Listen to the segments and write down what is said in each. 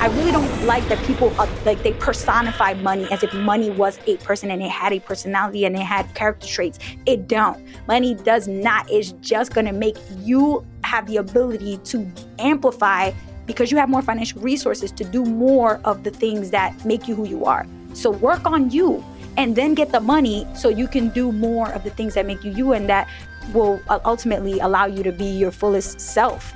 I really don't like that people like they personify money as if money was a person and it had a personality and it had character traits. It don't. Money does not. It's just going to make you have the ability to amplify because you have more financial resources to do more of the things that make you who you are. So work on you and then get the money so you can do more of the things that make you you, and that will ultimately allow you to be your fullest self.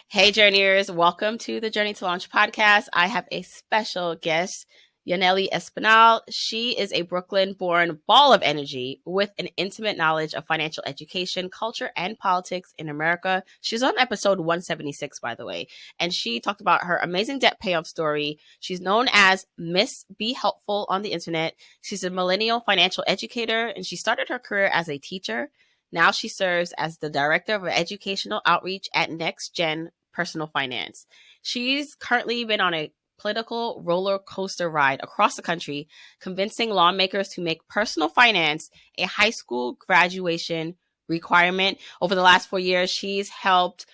Hey, Journeyers. Welcome to the Journey to Launch podcast. I have a special guest, Yanely Espinal. She is a Brooklyn-born ball of energy with an intimate knowledge of financial education, culture, and politics in America. She's on episode 176, by the way, and she talked about her amazing debt payoff story. She's known as Miss Be Helpful on the internet. She's a millennial financial educator, and she started her career as a teacher. Now she serves as the Director of Educational Outreach at Next Gen Personal Finance. She's currently been on a political roller coaster ride across the country, convincing lawmakers to make personal finance a high school graduation requirement. Over the last 4 years, she's helped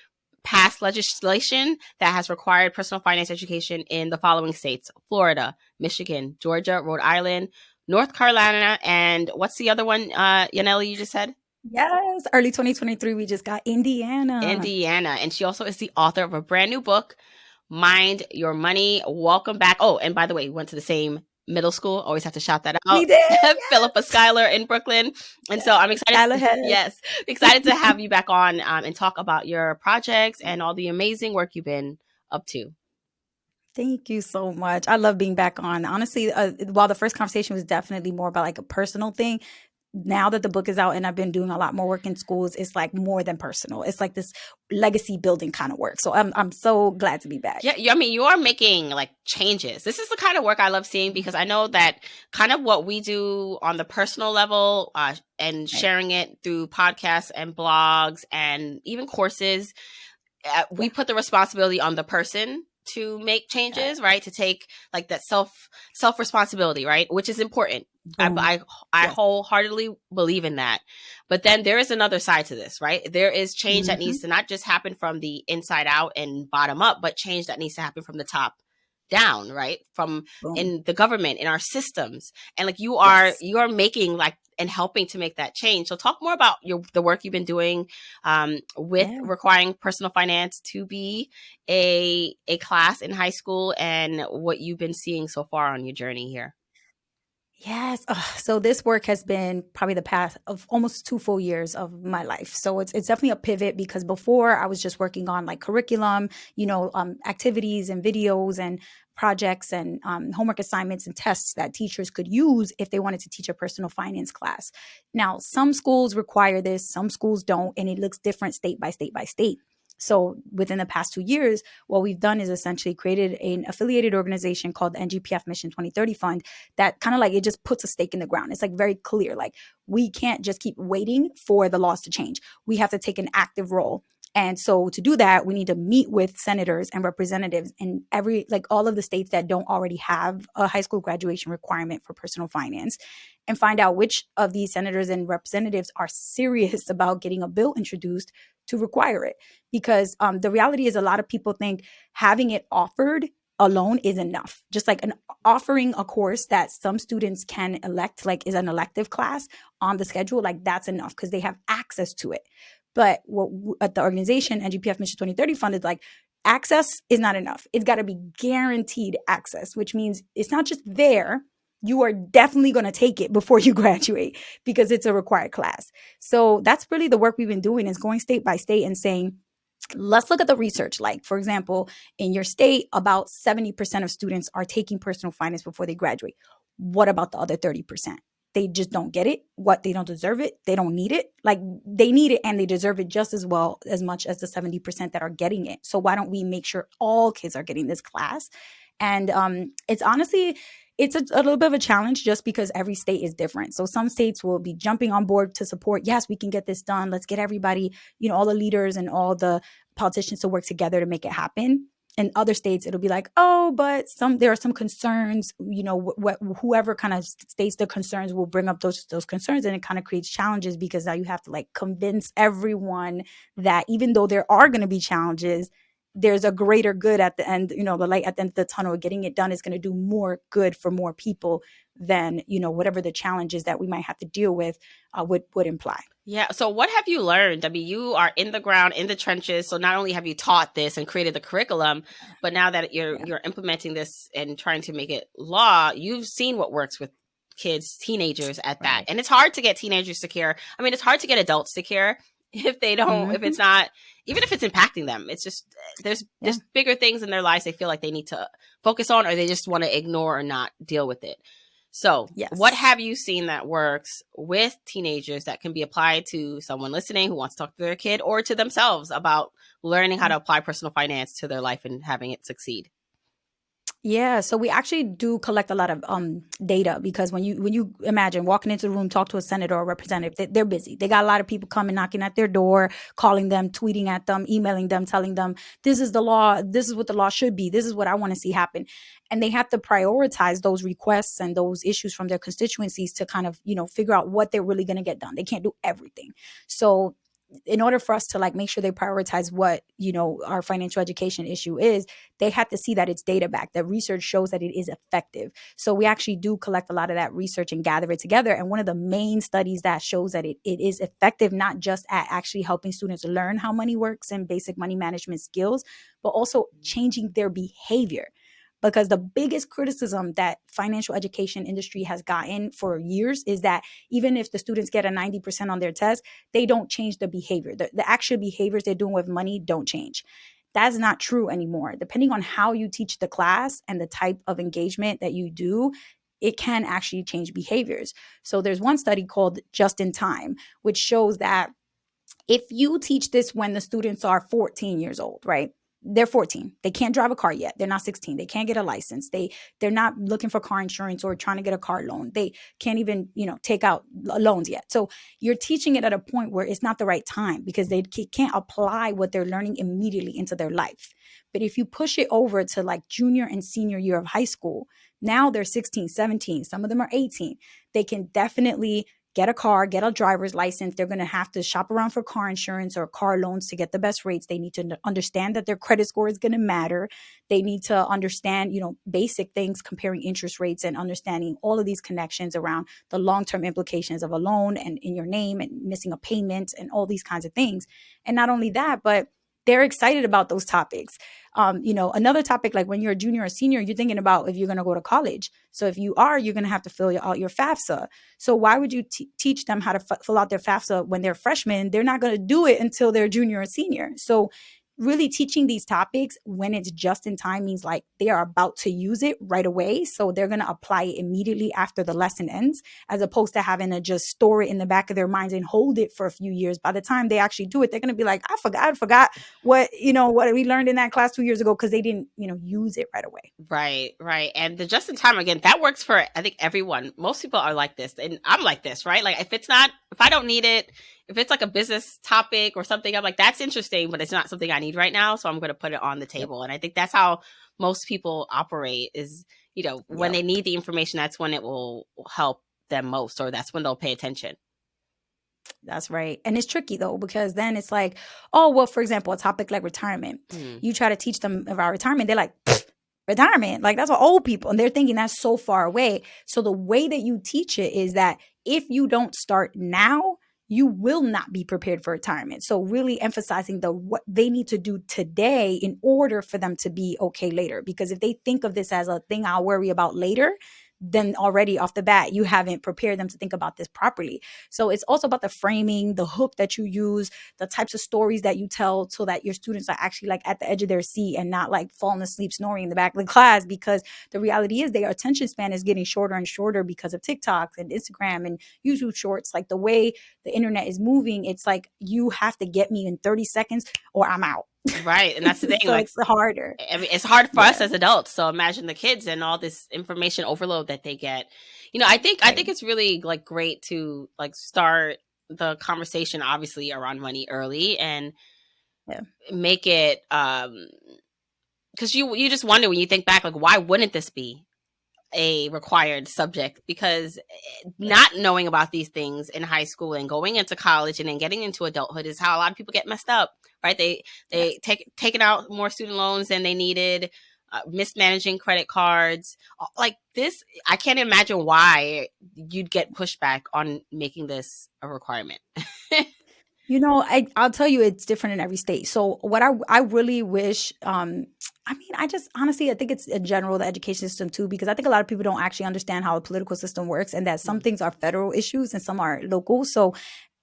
pass legislation that has required personal finance education in the following states: Florida, Michigan, Georgia, Rhode Island, North Carolina, and what's the other one, Yanely, you just said? Yes, early 2023, we just got Indiana. And she also is the author of a brand new book, Mind Your Money. Welcome back. Oh, and by the way, we went to the same middle school. Always have to shout that out. We did. Yes. Philippa Schuyler in Brooklyn. And so I'm excited. Excited to have you back on and talk about your projects and all the amazing work you've been up to. Thank you so much. I love being back on. Honestly, while the first conversation was definitely more about like a personal thing, now that the book is out and I've been doing a lot more work in schools, it's like more than personal. It's like this legacy building kind of work. So I'm so glad to be back. Yeah, I mean, you are making like changes. This is the kind of work I love seeing because I know that kind of what we do on the personal level and sharing it through podcasts and blogs and even courses, we put the responsibility on the person to make changes, right? To take like that self responsibility, right? Which is important. I wholeheartedly believe in that. But then there is another side to this, right? There is change that needs to not just happen from the inside out and bottom up, but change that needs to happen from the top down, right? From in the government, in our systems. And like you are making like and helping to make that change. So talk more about the work you've been doing with requiring personal finance to be a class in high school and what you've been seeing so far on your journey here. Yes. So this work has been probably the path of almost 2 full years of my life. So it's definitely a pivot because before I was just working on like curriculum, activities and videos and projects and homework assignments and tests that teachers could use if they wanted to teach a personal finance class. Now, some schools require this, some schools don't, and it looks different state by state by state. So within the past 2 years, what we've done is essentially created an affiliated organization called the NGPF Mission 2030 Fund that kind of like it just puts a stake in the ground. It's like very clear, like we can't just keep waiting for the laws to change. We have to take an active role. And so to do that, we need to meet with senators and representatives in all of the states that don't already have a high school graduation requirement for personal finance and find out which of these senators and representatives are serious about getting a bill introduced to require it. Because the reality is a lot of people think having it offered alone is enough. Just like offering a course that some students can elect, like is an elective class on the schedule, like that's enough because they have access to it. But at the organization, NGPF Mission 2030 Fund is like, access is not enough. It's got to be guaranteed access, which means it's not just there. You are definitely going to take it before you graduate because it's a required class. So that's really the work we've been doing is going state by state and saying, let's look at the research. Like, for example, in your state, about 70% of students are taking personal finance before they graduate. What about the other 30%? They just don't get it. They don't deserve it. They don't need it. Like they need it and they deserve it just as well, as much as the 70% that are getting it. So why don't we make sure all kids are getting this class? And it's honestly, it's a little bit of a challenge just because every state is different. So some states will be jumping on board to support, yes, we can get this done. Let's get everybody, all the leaders and all the politicians to work together to make it happen. In other states, it'll be like, oh, but there are some concerns, whoever kind of states the concerns will bring up those concerns. And it kind of creates challenges because now you have to like convince everyone that even though there are going to be challenges, there's a greater good at the end, the light at the end of the tunnel. Getting it done is going to do more good for more people than, whatever the challenges that we might have to deal with would imply. Yeah. So what have you learned? I mean, you are in the ground, in the trenches. So not only have you taught this and created the curriculum, but now that Yeah. you're implementing this and trying to make it law, you've seen what works with kids, teenagers at that. Right. And it's hard to get teenagers to care. I mean, it's hard to get adults to care if they don't, if Hmm. it's not, even if it's impacting them. It's just there's Yeah. bigger things in their lives they feel like they need to focus on, or they just want to ignore or not deal with it. So, what Yes. have you seen that works with teenagers that can be applied to someone listening who wants to talk to their kid, or to themselves about learning how to apply personal finance to their life and having it succeed? Yeah, so we actually do collect a lot of data, because when you imagine walking into the room, talk to a senator or representative, they're busy. They got a lot of people coming, knocking at their door, calling them, tweeting at them, emailing them, telling them this is the law, this is what the law should be, this is what I want to see happen, and they have to prioritize those requests and those issues from their constituencies to kind of figure out what they're really going to get done. They can't do everything, so in order for us to like make sure they prioritize what our financial education issue is, they have to see that it's data backed, that research shows that it is effective. So we actually do collect a lot of that research and gather it together, and one of the main studies that shows that it is effective, not just at actually helping students learn how money works and basic money management skills, but also changing their behavior. Because the biggest criticism that financial education industry has gotten for years is that even if the students get a 90% on their test, they don't change the behavior. The actual behaviors they're doing with money don't change. That's not true anymore. Depending on how you teach the class and the type of engagement that you do, it can actually change behaviors. So there's one study called Just in Time, which shows that if you teach this when the students are 14 years old, right? They're 14. They can't drive a car yet. They're not 16. They can't get a license. They're not looking for car insurance or trying to get a car loan. They can't even, take out loans yet. So you're teaching it at a point where it's not the right time, because they can't apply what they're learning immediately into their life. But if you push it over to like junior and senior year of high school, now they're 16, 17. Some of them are 18. They can definitely get a car, get a driver's license. They're going to have to shop around for car insurance or car loans to get the best rates. They need to understand that their credit score is going to matter. They need to understand, basic things, comparing interest rates and understanding all of these connections around the long-term implications of a loan and in your name and missing a payment and all these kinds of things. And not only that, but they're excited about those topics. Another topic, like when you're a junior or senior, you're thinking about if you're going to go to college. So if you are, you're going to have to fill out your FAFSA. So why would you teach them how to fill out their FAFSA when they're freshmen? They're not going to do it until they're junior or senior. So really teaching these topics when it's just in time means like they are about to use it right away. So they're going to apply it immediately after the lesson ends, as opposed to having to just store it in the back of their minds and hold it for a few years. By the time they actually do it, they're going to be like, I forgot what we learned in that class 2 years ago, because they didn't, use it right away. Right, right. And the just in time, again, that works for, I think, everyone. Most people are like this. And I'm like this, right? Like if I don't need it, if it's like a business topic or something, I'm like, that's interesting, but it's not something I need right now. So I'm going to put it on the table. Yep. And I think that's how most people operate is, when Yep. they need the information, that's when it will help them most, or that's when they'll pay attention. That's right. And it's tricky though, because then it's like, oh, well, for example, a topic like retirement, you try to teach them about retirement. They're like, retirement, like that's for old people. And they're thinking that's so far away. So the way that you teach it is that if you don't start now, you will not be prepared for retirement. So really emphasizing what they need to do today in order for them to be okay later. Because if they think of this as a thing I'll worry about later, then already off the bat, you haven't prepared them to think about this properly. So it's also about the framing, the hook that you use, the types of stories that you tell, so that your students are actually like at the edge of their seat and not like falling asleep snoring in the back of the class. Because the reality is their attention span is getting shorter and shorter because of TikTok and Instagram and YouTube shorts. Like the way the internet is moving, it's like you have to get me in 30 seconds or I'm out. Right. And that's the thing. So like it's harder. I mean, it's hard for us as adults. So imagine the kids and all this information overload that they get. I think it's really like great to like start the conversation, obviously, around money early and make it because you just wonder when you think back, like, why wouldn't this be a required subject? Because not knowing about these things in high school and going into college and then getting into adulthood is how a lot of people get messed up right? They taken out more student loans than they needed, mismanaging credit cards, like this. I can't imagine why you'd get pushback on making this a requirement. I'll tell you it's different in every state. So what I really wish, I mean, I just honestly, I think it's in general the education system too, because I think a lot of people don't actually understand how the political system works and that some Mm. things are federal issues and some are local. So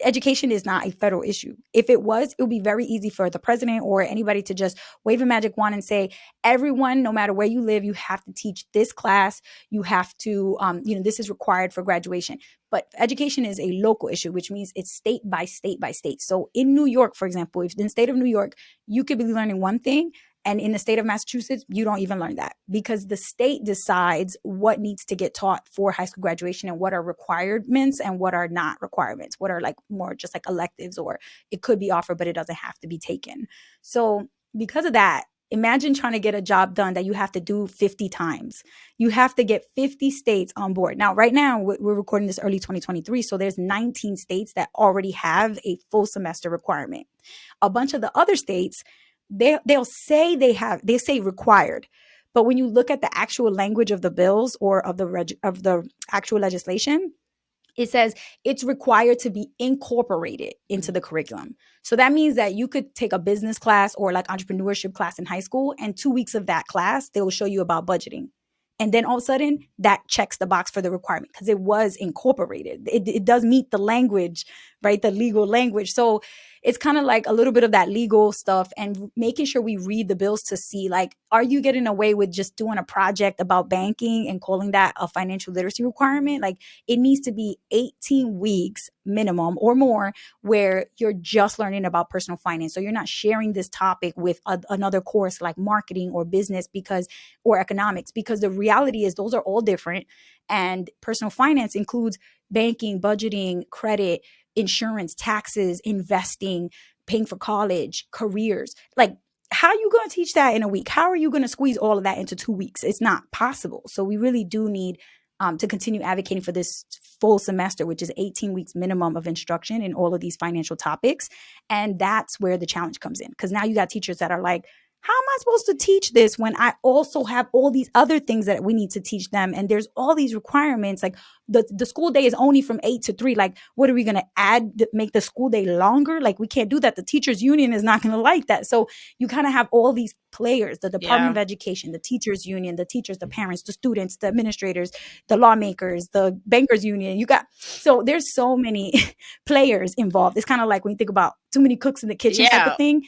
education is not a federal issue. If it was, it would be very easy for the president or anybody to just wave a magic wand and say, everyone, no matter where you live, you have to teach this class. You have to, this is required for graduation. But education is a local issue, which means it's state by state by state. So in New York, for example, if in the state of New York, you could be learning one thing, and in the state of Massachusetts, you don't even learn that because the state decides what needs to get taught for high school graduation and what are requirements and what are not requirements, what are like more just like electives, or it could be offered, but it doesn't have to be taken. So because of that, imagine trying to get a job done that you have to do 50 times. You have to get 50 states on board. Now, right now, we're recording this early 2023, so there's 19 states that already have a full semester requirement. A bunch of the other states, they'll say they say required, but when you look at the actual language of the bills or of the actual legislation, it says it's required to be incorporated into the curriculum. So that means that you could take a business class or like entrepreneurship class in high school, and 2 weeks of that class, they will show you about budgeting. And then all of a sudden, that checks the box for the requirement because it was incorporated. It does meet the language, right? The legal language. So it's kind of like a little bit of that legal stuff and making sure we read the bills to see, like, are you getting away with just doing a project about banking and calling that a financial literacy requirement? Like, it needs to be 18 weeks minimum or more where you're just learning about personal finance. So you're not sharing this topic with another course like marketing or business or economics, because the reality is those are all different. And personal finance includes banking, budgeting, credit, insurance, taxes, investing, paying for college, careers. Like, how are you going to teach that in a week? How are you going to squeeze all of that into 2 weeks? It's not possible. So we really do need to continue advocating for this full semester, which is 18 weeks minimum of instruction in all of these financial topics. And that's where the challenge comes in, because now you got teachers that are like, how am I supposed to teach this when I also have all these other things that we need to teach them? And there's all these requirements. Like the school day is only from 8 to 3. Like, what are we going to make the school day longer? Like, we can't do that. The teachers union is not going to like that. So you kind of have all these players, the Department Yeah. of Education, the teachers union, the teachers, the parents, the students, the administrators, the lawmakers, the bankers union. So there's so many players involved. It's kind of like when you think about too many cooks in the kitchen type of Yeah. thing.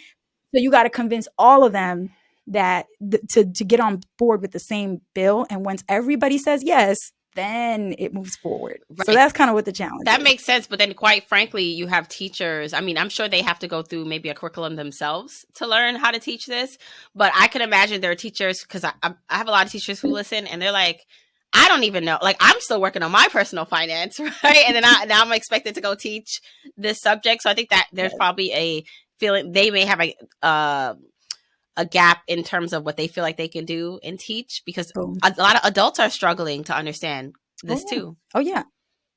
So you got to convince all of them that to get on board with the same bill. And once everybody says yes, then it moves forward. So Right. that's kind of what the challenge That is. makes sense. But then, quite frankly, you have teachers. I mean, I'm sure they have to go through maybe a curriculum themselves to learn how to teach this. But I can imagine there are teachers, because I have a lot of teachers who listen and they're like, I don't even know. Like, I'm still working on my personal finance, right? And then now I'm expected to go teach this subject. So I think that there's probably a feeling they may have a gap in terms of what they feel like they can do and teach, because So, a lot of adults are struggling to understand this yeah. too. Oh, yeah.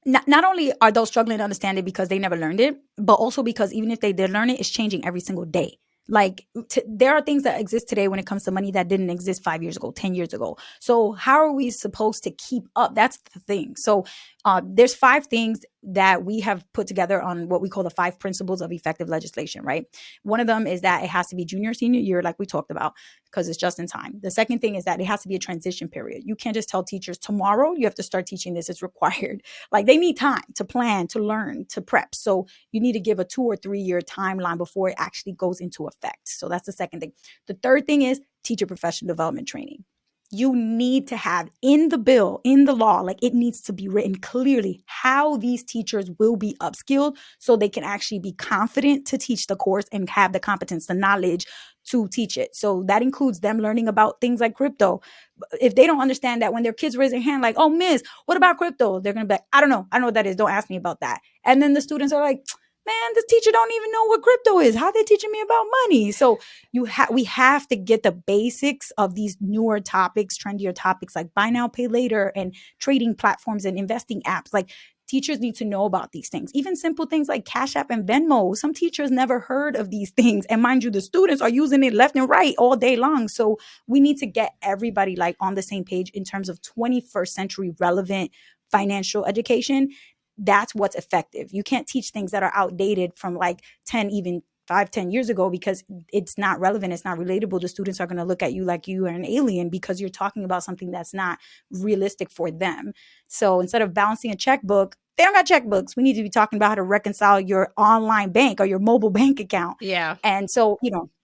Not only are those struggling to understand it because they never learned it, but also because even if they did learn it, it's changing every single day. Like there are things that exist today when it comes to money that didn't exist 5 years ago, 10 years ago. So how are we supposed to keep up? That's the thing. So there's 5 things that we have put together on what we call the 5 principles of effective legislation, right? One of them is that it has to be junior, senior year, like we talked about, because it's just in time. The second thing is that it has to be a transition period. You can't just tell teachers tomorrow you have to start teaching this. It's required. Like, they need time to plan, to learn, to prep. So you need to give a 2 or 3 year timeline before it actually goes into effect. So that's the second thing. The third thing is teacher professional development training. You need to have in the bill, in the law, like it needs to be written clearly how these teachers will be upskilled so they can actually be confident to teach the course and have the competence, the knowledge to teach it. So that includes them learning about things like crypto. If they don't understand that, when their kids raise their hand like, oh, miss, what about crypto? They're going to be like, I don't know. I know what that is. Don't ask me about that. And then the students are like, man, this teacher don't even know what crypto is. How are they teaching me about money? So we have to get the basics of these newer topics, trendier topics like buy now, pay later, and trading platforms and investing apps. Like, teachers need to know about these things. Even simple things like Cash App and Venmo. Some teachers never heard of these things. And mind you, the students are using it left and right all day long. So we need to get everybody like on the same page in terms of 21st century relevant financial education. That's what's effective. You can't teach things that are outdated from like 10, even 5, 10 years ago, because it's not relevant. It's not relatable. The students are going to look at you like you are an alien because you're talking about something that's not realistic for them. So instead of balancing a checkbook, they don't got checkbooks. We need to be talking about how to reconcile your online bank or your mobile bank account. Yeah. And so,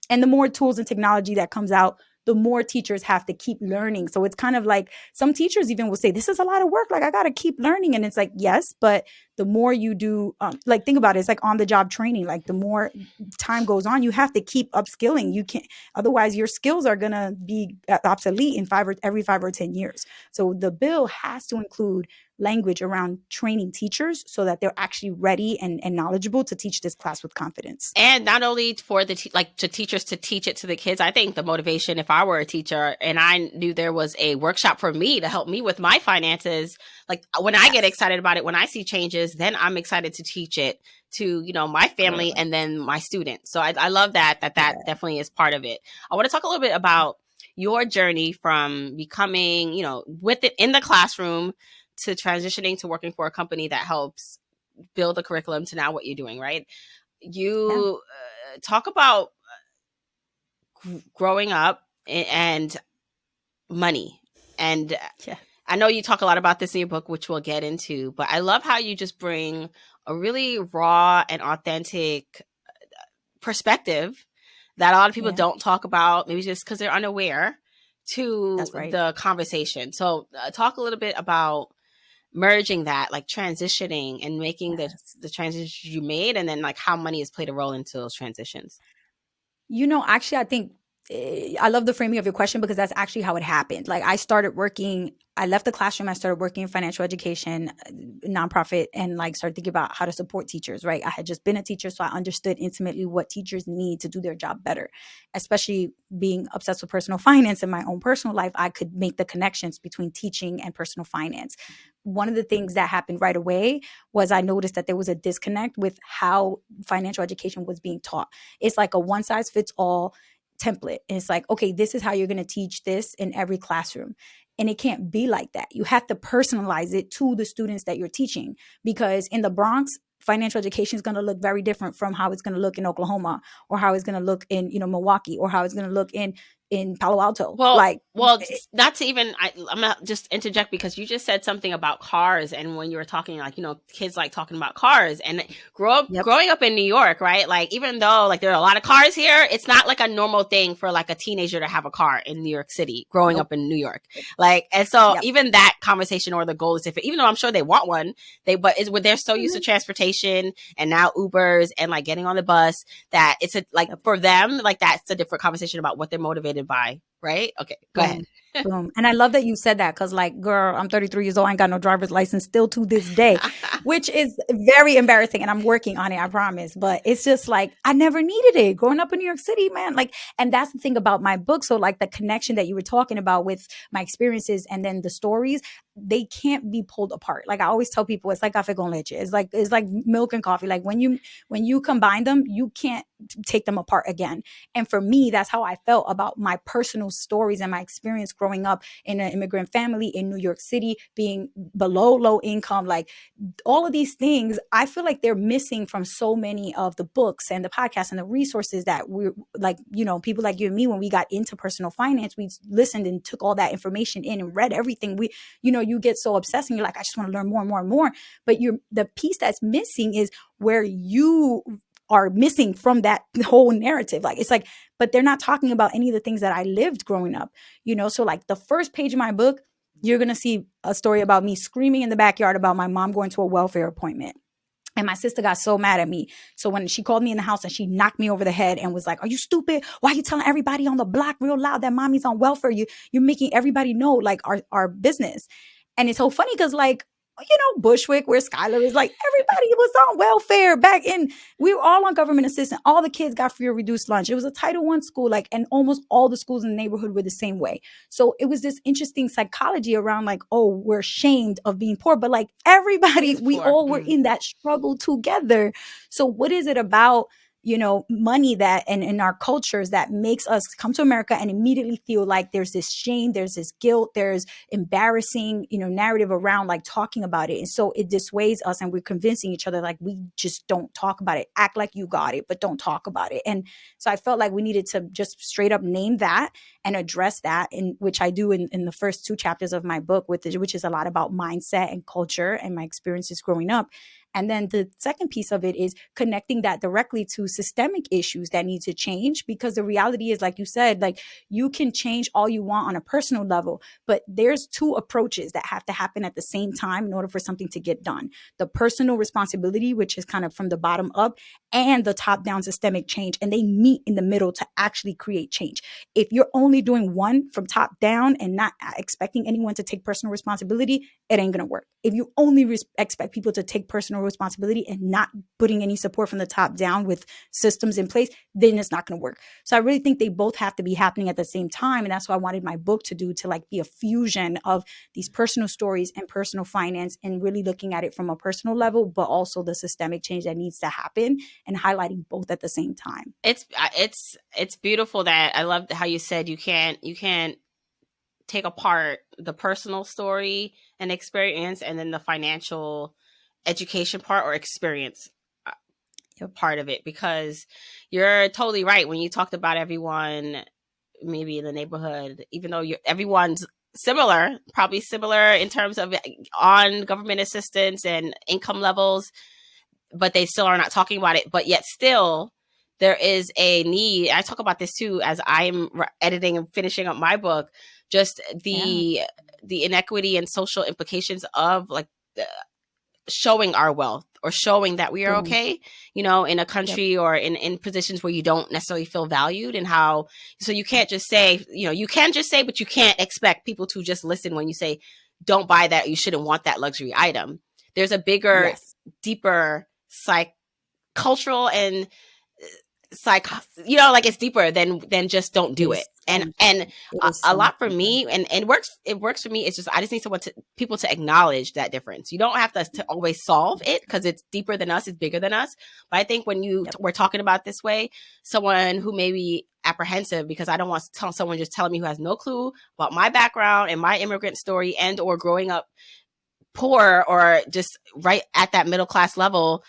and the more tools and technology that comes out, the more teachers have to keep learning. So it's kind of like some teachers even will say, this is a lot of work. Like, I got to keep learning. And it's like, yes, but the more you do, like, think about it. It's like on the job training. Like the more time goes on, you have to keep upskilling. You can't, otherwise your skills are going to be obsolete in every 5 or 10 years. So the bill has to include language around training teachers so that they're actually ready and knowledgeable to teach this class with confidence. And not only for the to teachers to teach it to the kids. I think the motivation, if I were a teacher and I knew there was a workshop for me to help me with my finances, like when I get excited about it, when I see changes, then I'm excited to teach it to, my family and then my students. So I love that definitely is part of it. I want to talk a little bit about your journey from becoming, with it in the classroom to transitioning to working for a company that helps build the curriculum to now what you're doing, right? You talk about growing up and money. And I know you talk a lot about this in your book, which we'll get into, but I love how you just bring a really raw and authentic perspective that a lot of people don't talk about, maybe just because they're unaware to the conversation. So talk a little bit about merging that, like transitioning and making the transitions you made, and then like how money has played a role into those transitions. Actually, I think I love the framing of your question because that's actually how it happened. Like I left the classroom. I started working in financial education, nonprofit, and like started thinking about how to support teachers, right? I had just been a teacher, so I understood intimately what teachers need to do their job better, especially being obsessed with personal finance in my own personal life. I could make the connections between teaching and personal finance. One of the things that happened right away was I noticed that there was a disconnect with how financial education was being taught. It's like a one size fits all template. And it's like, okay, this is how you're going to teach this in every classroom. And it can't be like that. You have to personalize it to the students that you're teaching, because in the Bronx, financial education is going to look very different from how it's going to look in Oklahoma, or how it's going to look in, Milwaukee, or how it's going to look in Palo Alto. Well, not to even, I'm not just interject because you just said something about cars. And when you were talking, like, kids like talking about cars and growing up in New York, right? Like, even though like there are a lot of cars here, it's not like a normal thing for like a teenager to have a car in New York City growing up in New York. Like, and so even that conversation or the goal is different, even though I'm sure they want one, they're so used to transportation and now Ubers and like getting on the bus that it's for them, like that's a different conversation about what they're motivated by. Right? Okay, go ahead. Boom. And I love that you said that, because like, girl, I'm 33 years old. I ain't got no driver's license still to this day, which is very embarrassing. And I'm working on it, I promise. But it's just like, I never needed it growing up in New York City, man. Like, and that's the thing about my book. So like the connection that you were talking about with my experiences and then the stories, they can't be pulled apart. Like I always tell people, it's like café con leche. It's like milk and coffee. Like when you combine them, you can't take them apart again. And for me, that's how I felt about my personal stories and my experience growing up in an immigrant family in New York City, being below low income, like all of these things, I feel like they're missing from so many of the books and the podcasts and the resources that we're like, people like you and me, when we got into personal finance, we listened and took all that information in and read everything. You get so obsessed and you're like, I just want to learn more and more and more. But the piece that's missing is where you are missing from that whole narrative. Like, it's like, but they're not talking about any of the things that I lived growing up, So like the first page of my book, you're going to see a story about me screaming in the backyard about my mom going to a welfare appointment. And my sister got so mad at me. So when she called me in the house and she knocked me over the head and was like, are you stupid? Why are you telling everybody on the block real loud that mommy's on welfare? You're making everybody know like our business. And it's so funny because like, Bushwick, where Skylar is, like, everybody was on welfare back in, we were all on government assistance. All the kids got free or reduced lunch. It was a Title I school, like, and almost all the schools in the neighborhood were the same way. So it was this interesting psychology around, like, oh, we're ashamed of being poor, but like everybody, Who's we poor? all were in that struggle together. So what is it about money that, and in our cultures, that makes us come to America and immediately feel like there's this shame, there's this guilt, there's embarrassing, narrative around like talking about it. And so it dissuades us, and we're convincing each other like, we just don't talk about it. Act like you got it, but don't talk about it. And so I felt like we needed to just straight up name that and address that, in which I do in the first 2 chapters of my book, which is a lot about mindset and culture and my experiences growing up. And then the second piece of it is connecting that directly to systemic issues that need to change, because the reality is, like you said, like, you can change all you want on a personal level, but there's 2 approaches that have to happen at the same time in order for something to get done. The personal responsibility, which is kind of from the bottom up, and the top down systemic change. And they meet in the middle to actually create change. If you're only doing one from top down and not expecting anyone to take personal responsibility, it ain't going to work. If you only expect people to take personal responsibility and not putting any support from the top down with systems in place, then it's not going to work. So I really think they both have to be happening at the same time. And that's what I wanted my book to do, to like be a fusion of these personal stories and personal finance, and really looking at it from a personal level, but also the systemic change that needs to happen, and highlighting both at the same time. It's beautiful. That I love how you said you can't take apart the personal story and experience and then the financial education part or experience part of it, because you're totally right when you talked about everyone maybe in the neighborhood, even though everyone's similar, probably similar in terms of on government assistance and income levels, but they still are not talking about it. But yet still there is a need. I talk about this too as I'm editing and finishing up my book, just the inequity and social implications of like showing our wealth or showing that we are okay, in a country or in positions where you don't necessarily feel valued, and how, so you can't just say, you can just say, but you can't expect people to just listen when you say, don't buy that, you shouldn't want that luxury item. There's a bigger, deeper cultural and like it's deeper than just don't do it. And a lot for me, and it works for me. It's just, I just need people to acknowledge that difference. You don't have to always solve it, because it's deeper than us, it's bigger than us. But I think when we're talking about this way, someone who may be apprehensive, because I don't want to tell someone just telling me who has no clue about my background and my immigrant story, and or growing up poor, or just right at that middle class level,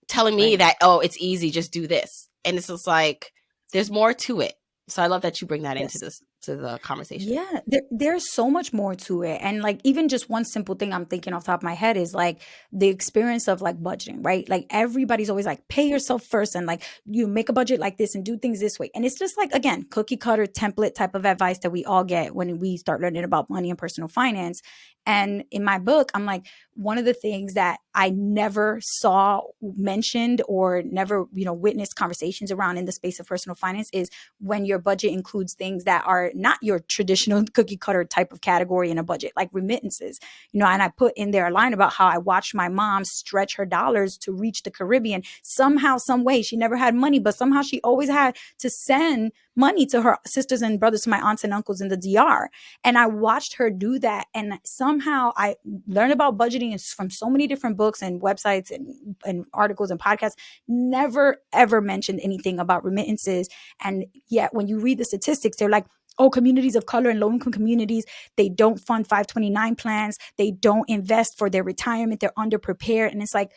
telling me that, oh, it's easy, just do this. And it's just like, there's more to it. So I love that you bring that into this, to the conversation. Yeah, there's so much more to it. And like, even just one simple thing I'm thinking off the top of my head is like the experience of like budgeting, right? Like, everybody's always like, pay yourself first, and like, you make a budget like this and do things this way. And it's just like, again, cookie cutter template type of advice that we all get when we start learning about money and personal finance. And in my book, I'm like, one of the things that I never saw mentioned or never, witnessed conversations around in the space of personal finance is when your budget includes things that are not your traditional cookie cutter type of category in a budget, like remittances. And I put in there a line about how I watched my mom stretch her dollars to reach the Caribbean. Somehow, some way, she never had money, but somehow she always had to send money to her sisters and brothers, to my aunts and uncles in the DR. And I watched her do that. And somehow I learned about budgeting from so many different books and websites and articles and podcasts, never, ever mentioned anything about remittances. And yet when you read the statistics, they're like, oh, communities of color and low-income communities, they don't fund 529 plans. They don't invest for their retirement. They're underprepared. And it's like,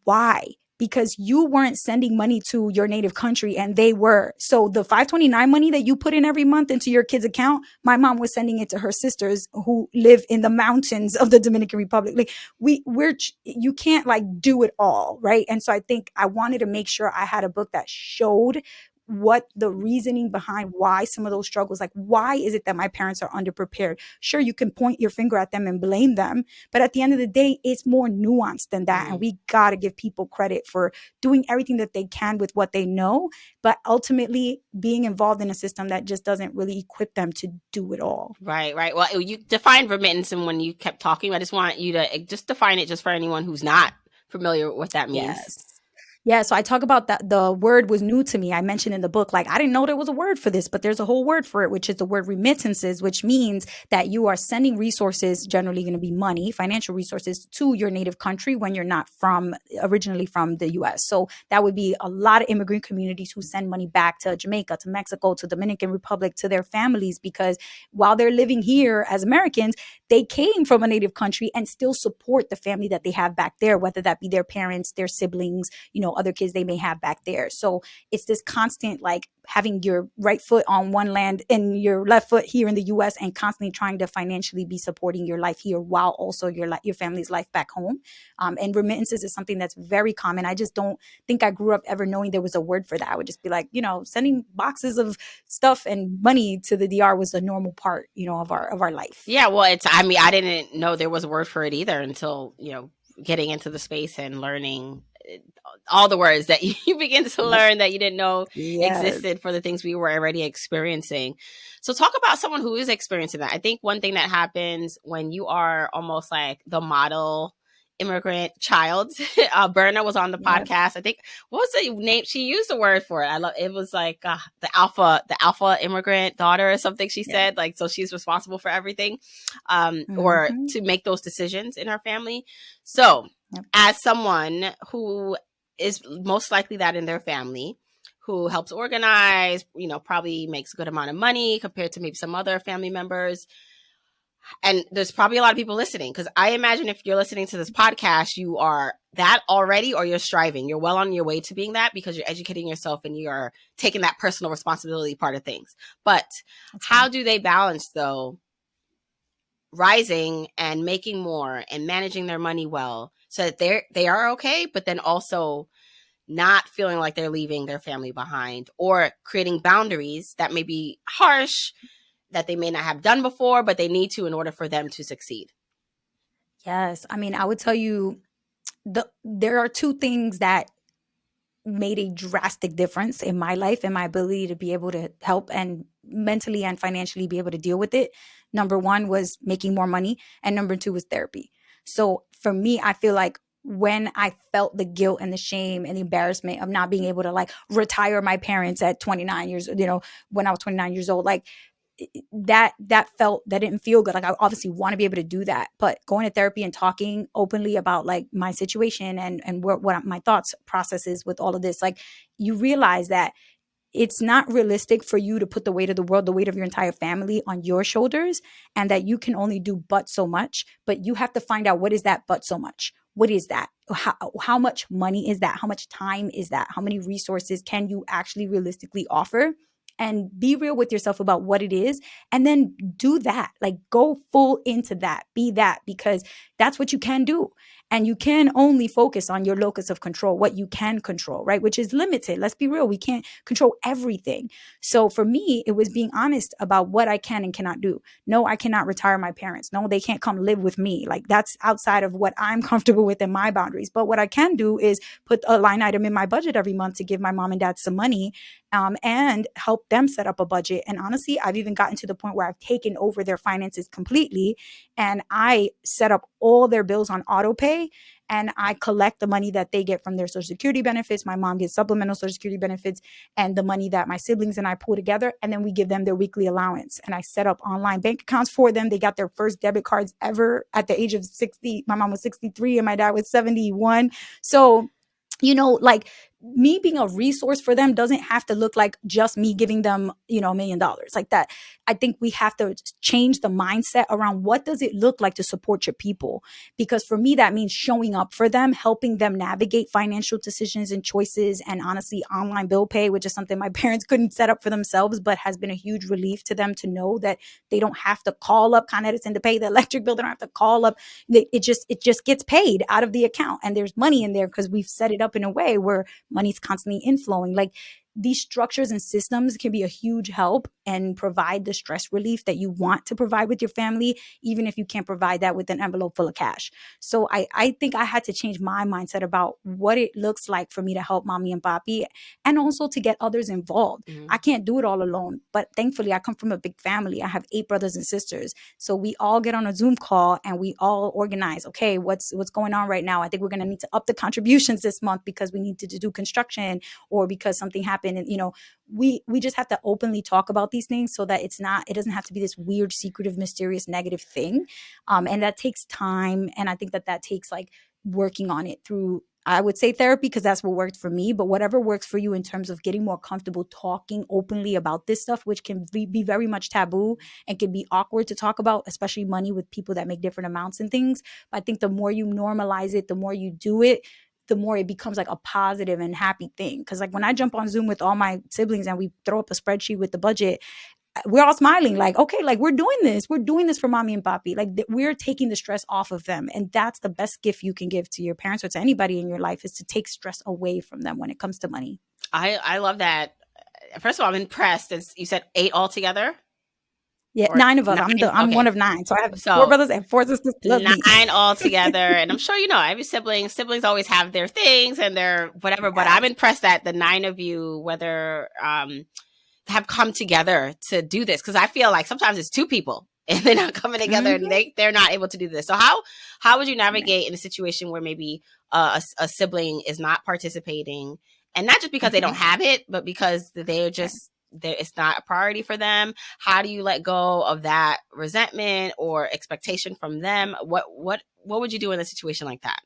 why? Because you weren't sending money to your native country and they were. So the 529 money that you put in every month into your kid's account, my mom was sending it to her sisters who live in the mountains of the Dominican Republic. Like, you can't like do it all, right? And so I think I wanted to make sure I had a book that showed what the reasoning behind why some of those struggles, like why is it that my parents are underprepared? Sure, you can point your finger at them and blame them, but at the end of the day, it's more nuanced than that. And Mm. we got to give people credit for doing everything that they can with what they know, but ultimately being involved in a system that just doesn't really equip them to do it all. Right, right. Well, you defined remittance, and when you kept talking, I just want you to just define it just for anyone who's not familiar with what that means. Yes. Yeah, so I talk about that. The word was new to me. I mentioned in the book, like, I didn't know there was a word for this, but there's a whole word for it, which is the word remittances, which means that you are sending resources, generally going to be money, financial resources, to your native country when you're not originally from the US. So that would be a lot of immigrant communities who send money back to Jamaica, to Mexico, to Dominican Republic, to their families, because while they're living here as Americans, they came from a native country and still support the family that they have back there, whether that be their parents, their siblings, other kids they may have back there. So it's this constant, like, having your right foot on one land and your left foot here in the US, and constantly trying to financially be supporting your life here while also your family's life back home. And remittances is something that's very common. I just don't think I grew up ever knowing there was a word for that. I would just be like, sending boxes of stuff and money to the DR was a normal part, of our life. Yeah, well, I didn't know there was a word for it either until, getting into the space and learning all the words that you begin to learn that you didn't know Yes. existed for the things we were already experiencing. So talk about someone who is experiencing that. I think one thing that happens when you are almost like the model immigrant child, Berna was on the Yep. podcast. I think, what was the name? She used a word for it. I love it. Was like the alpha immigrant daughter or something she Yep. said, like, so she's responsible for everything, or Mm-hmm. to make those decisions in her family. So Yep. as someone who is most likely that in their family, who helps organize, probably makes a good amount of money compared to maybe some other family members. And there's probably a lot of people listening, because I imagine if you're listening to this podcast, you are that already, or you're striving. You're well on your way to being that, because you're educating yourself and you're taking that personal responsibility part of things. But That's how right. do they balance, though, rising and making more and managing their money well, so that they are okay, but then also not feeling like they're leaving their family behind, or creating boundaries that may be harsh, that they may not have done before, but they need to in order for them to succeed? Yes. I mean, I would tell you there are two things that made a drastic difference in my life and my ability to be able to help and mentally and financially be able to deal with it. Number one was making more money, and number two was therapy. So for me, I feel like when I felt the guilt and the shame and the embarrassment of not being able to, like, retire my parents at 29 years, when I was 29 years old, like, that didn't feel good. Like, I obviously want to be able to do that, but going to therapy and talking openly about, like, my situation and what my thoughts processes with all of this, like, you realize that it's not realistic for you to put the weight of the world, the weight of your entire family on your shoulders, and that you can only do but so much. But you have to find out, what is that but so much? What is that? How much money is that? How much time is that? How many resources can you actually realistically offer? And be real with yourself about what it is, and then do that. Like, go full into that, be that, because that's what you can do. And you can only focus on your locus of control, what you can control, right? Which is limited. Let's be real. We can't control everything. So for me, it was being honest about what I can and cannot do. No, I cannot retire my parents. No, they can't come live with me. Like, that's outside of what I'm comfortable with in my boundaries. But what I can do is put a line item in my budget every month to give my mom and dad some money, and help them set up a budget. And honestly, I've even gotten to the point where I've taken over their finances completely, and I set up all their bills on auto pay, and I collect the money that they get from their Social Security benefits. My mom gets supplemental Social Security benefits, and the money that my siblings and I pull together, and then we give them their weekly allowance. And I set up online bank accounts for them. They got their first debit cards ever at the age of 60. My mom was 63 and my dad was 71. So, like, me being a resource for them doesn't have to look like just me giving them, $1 million like that. I think we have to change the mindset around, what does it look like to support your people? Because for me, that means showing up for them, helping them navigate financial decisions and choices, and honestly, online bill pay, which is something my parents couldn't set up for themselves, but has been a huge relief to them, to know that they don't have to call up Con Edison to pay the electric bill. They don't have to call up. It just gets paid out of the account, and there's money in there because we've set it up in a way where money's constantly inflowing. Like, these structures and systems can be a huge help and provide the stress relief that you want to provide with your family, even if you can't provide that with an envelope full of cash. So I think I had to change my mindset about what it looks like for me to help mommy and papi, and also to get others involved. Mm-hmm. I can't do it all alone, but thankfully I come from a big family. I have 8 brothers and sisters. So we all get on a Zoom call and we all organize, okay, what's going on right now? I think we're going to need to up the contributions this month because we need to do construction, or because something happened. And, we just have to openly talk about these things so that it doesn't have to be this weird, secretive, mysterious, negative thing. And that takes time. And I think that takes like working on it through, I would say, therapy, because that's what worked for me, but whatever works for you in terms of getting more comfortable talking openly about this stuff, which can be very much taboo and can be awkward to talk about, especially money with people that make different amounts and things. But I think the more you normalize it, the more you do it, the more it becomes like a positive and happy thing. Because like when I jump on Zoom with all my siblings and we throw up a spreadsheet with the budget, we're all smiling like, okay, like we're doing this for mommy and papi. Like we're taking the stress off of them. And that's the best gift you can give to your parents or to anybody in your life, is to take stress away from them when it comes to money. I love that. First of all, I'm impressed. As you said, 8 altogether? Yeah, Or 9 of us. 9? I'm Okay. one of 9. So I have 4 So brothers and 4 sisters plus me. 9 altogether. And I'm sure, every siblings always have their things and their whatever, but I'm impressed that the 9 of you, whether, have come together to do this. Cause I feel like sometimes it's 2 people and they're not coming together and they're not able to do this. So how would you navigate in a situation where maybe a sibling is not participating, and not just because they don't have it, but because they're just, it's not a priority for them? How do you let go of that resentment or expectation from them? What would you do in a situation like that?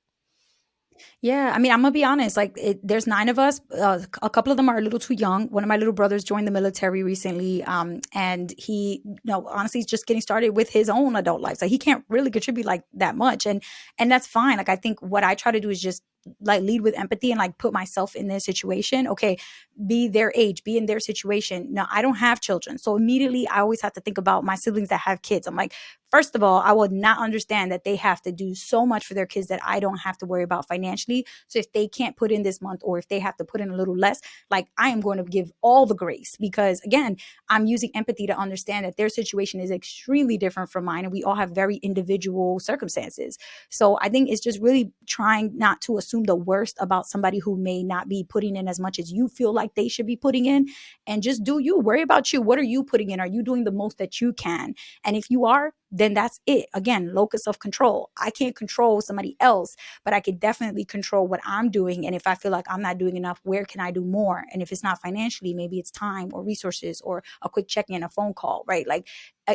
Yeah, I mean, I'm gonna be honest. Like, there's 9 of us. A couple of them are a little too young. One of my little brothers joined the military recently, and he, honestly, he's just getting started with his own adult life, so he can't really contribute like that much, and that's fine. Like, I think what I try to do is just like lead with empathy and like put myself in their situation. Okay, be their age, be in their situation. Now, I don't have children, so immediately I always have to think about my siblings that have kids. I'm like, first of all, I would not understand that they have to do so much for their kids that I don't have to worry about financially. So if they can't put in this month, or if they have to put in a little less, like I am going to give all the grace, because again, I'm using empathy to understand that their situation is extremely different from mine, and we all have very individual circumstances. So I think it's just really trying not to assume the worst about somebody who may not be putting in as much as you feel like they should be putting in, and just do you. Worry about you. What are you putting in? Are you doing the most that you can? And if you are, then that's it. Again, locus of control. I can't control somebody else, but I can definitely control what I'm doing. And if I feel like I'm not doing enough, where can I do more? And if it's not financially, maybe it's time or resources or a quick check-in, a phone call, right? Like,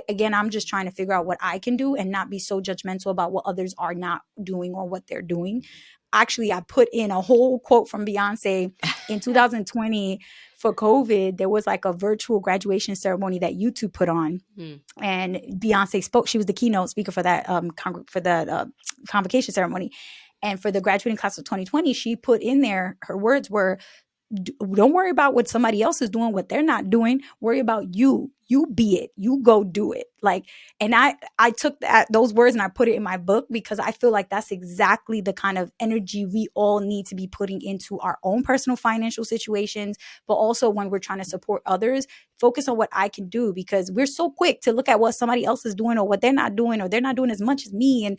again, I'm just trying to figure out what I can do and not be so judgmental about what others are not doing or what they're doing. Actually, I put in a whole quote from Beyonce in 2020 for COVID. There was like a virtual graduation ceremony that YouTube put on. And Beyonce spoke. She was the keynote speaker for that convocation ceremony. And for the graduating class of 2020, she put in there, her words were, don't worry about what somebody else is doing, what they're not doing. Worry about you. You be it. You go do it. Like, and I took those words and I put it in my book, because I feel like that's exactly the kind of energy we all need to be putting into our own personal financial situations, but also when we're trying to support others. Focus on what I can do, because we're so quick to look at what somebody else is doing, or what they're not doing, or they're not doing as much as me. And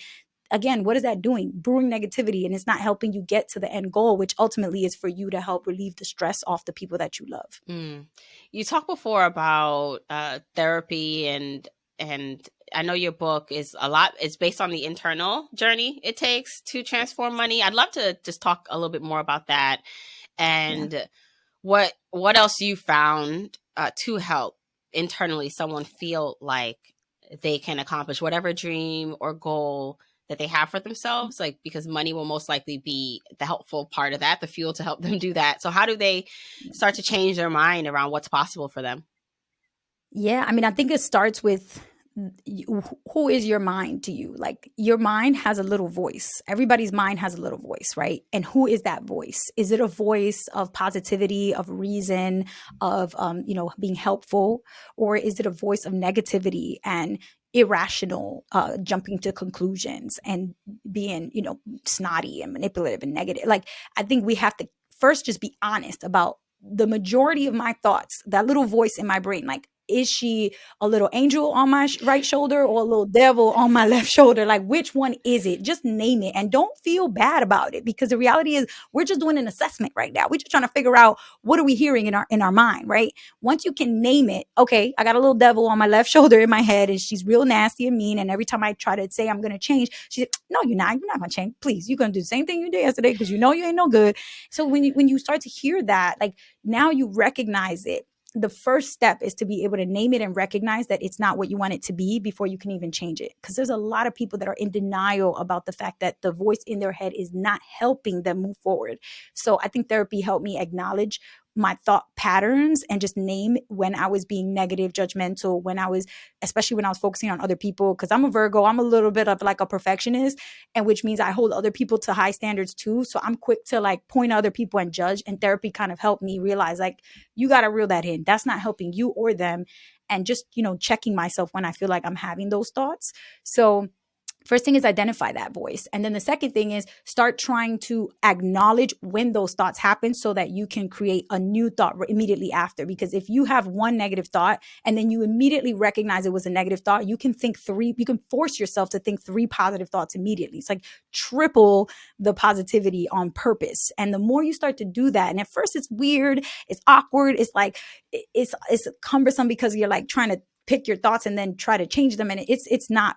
again, what is that doing? Brewing negativity, and it's not helping you get to the end goal, which ultimately is for you to help relieve the stress off the people that you love. You talked before about therapy, and I know your book is it's based on the internal journey it takes to transform money. I'd love to just talk a little bit more about that, and what else you found to help internally someone feel like they can accomplish whatever dream or goal that they have for themselves, like, because money will most likely be the helpful part of that, the fuel to help them do that. So how do they start to change their mind around what's possible for them? Yeah, I mean, I think it starts with who is your mind to you? Like, your mind has a little voice. Everybody's mind has a little voice, right? And who is that voice? Is it a voice of positivity, of reason, of being helpful, or is it a voice of negativity and irrational, jumping to conclusions and being, snotty and manipulative and negative? Like, I think we have to first just be honest about the majority of my thoughts, that little voice in my brain, like, is she a little angel on my right shoulder or a little devil on my left shoulder? Like, which one is it? Just name it and don't feel bad about it, because the reality is we're just doing an assessment right now. We're just trying to figure out what are we hearing in our mind, right? Once you can name it, okay, I got a little devil on my left shoulder in my head and she's real nasty and mean. And every time I try to say I'm going to change, she's like, no, you're not. You're not going to change. Please, you're going to do the same thing you did yesterday because you know you ain't no good. So when you start to hear that, like, now you recognize it. The first step is to be able to name it and recognize that it's not what you want it to be before you can even change it. Because there's a lot of people that are in denial about the fact that the voice in their head is not helping them move forward. So I think therapy helped me acknowledge my thought patterns and just name when I was being negative, judgmental, when I was, especially when I was focusing on other people, because I'm a Virgo, I'm a little bit of like a perfectionist, and which means I hold other people to high standards too. So I'm quick to like point other people and judge, and therapy kind of helped me realize, like, you got to reel that in. That's not helping you or them. And just, checking myself when I feel like I'm having those thoughts. So first thing is identify that voice. And then the second thing is start trying to acknowledge when those thoughts happen so that you can create a new thought immediately after. Because if you have one negative thought and then you immediately recognize it was a negative thought, you can force yourself to think 3 positive thoughts immediately. It's like triple the positivity on purpose. And the more you start to do that, and at first it's weird, it's awkward, it's like, it's cumbersome because you're like trying to pick your thoughts and then try to change them. And it's not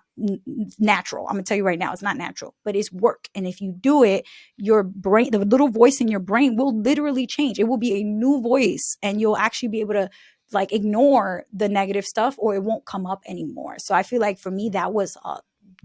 natural. I'm gonna tell you right now, it's not natural, but it's work. And if you do it, your brain, the little voice in your brain will literally change. It will be a new voice and you'll actually be able to like ignore the negative stuff, or it won't come up anymore. So I feel like for me, that was